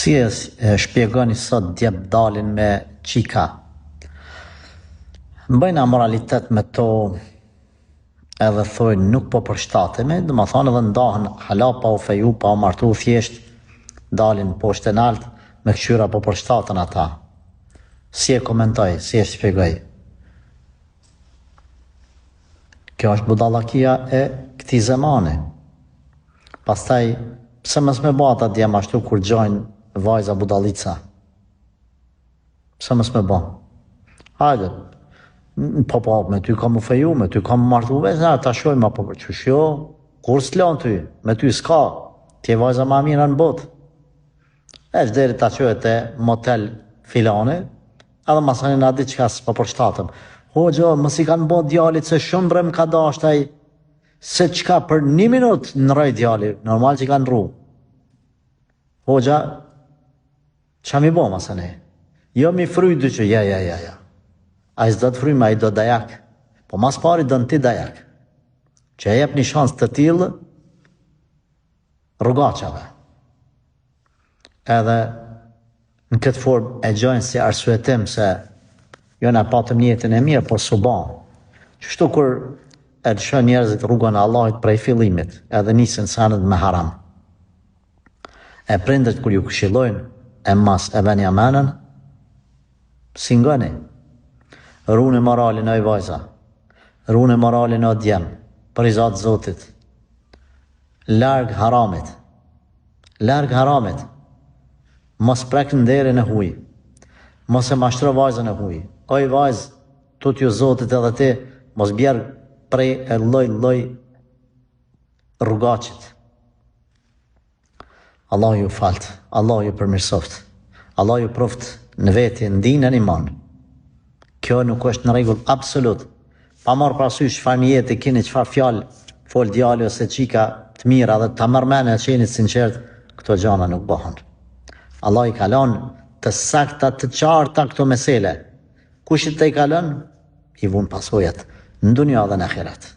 Si e shpjegoni sot djepdalin me qika? Bëjna moralitet me to edhe thojnë nuk po përshtatemi, dhe më thonë edhe ndahen hala pa u feju, pa u martu thjesht, dalin poshtë e nalt, me këqyra po përshtatën ata. Si e komentoj, si e shpjegoj? Kjo është budallakia e këtij zamani. Pastaj, pse mos me bata djem ashtu kur gjojnë vajza budallica? Pse mos me ba? Hajde, po, me ty kam u feju, me ty kam martu, ta shojmë apo për qysh jo, kur s'lan ty, me ty s'ka, ti e vajza ma mira në botë. Esh deri ta qojët e motel filane, edhe masani na di qka s'po përshtatëm. Hoxha, mos i kanë bo djalit se shumë bre më ka dashtaj, se qka për 1 minut në rëj djali, normal që i kanë ru. Hoxha, qa mi bo masani? Jo mi fryj dy që, ja. A i s'do të fryj, a i do dajak. Po mas pari do në ti dajak. Që e jep një shans të tilë, rrugaqave. Edhe në këtë form e gjojnë si arsuetim se jo na patëm jetën e mirë, por s'u ban. Qështu kur e lëshon njerëzit rrugën e Allahit prej fillimit, edhe nisin sanët me haram. E prindërt kur ju këshillojnë, e mas e beni amenën, si ngoni. Rune moralin o i vajza, rune moralin o djem, për i zatë Zotit. Larg haramit. Mos prek në derin e huj, mos e mashtro vajzën e huj. O i vajzë, tut ju Zotit edhe ti, mos bjerë prej e loj rrugacit. Allah ju falt, Allah ju përmirësoft, Allah ju proft në veti, në dinën iman. Kjo nuk është në rregull absolut. Pa marrë parasysh çfarë jeti keni, çfarë fjalë fol djali ose çika të mira dhe ta marrë mend e qeni sinqert, këto gjëra nuk bëhen. Allah i kalon të sakta të qarta këto mesele. Kush i të i kalon, i vun pasojat në dunja dhe në ahiret.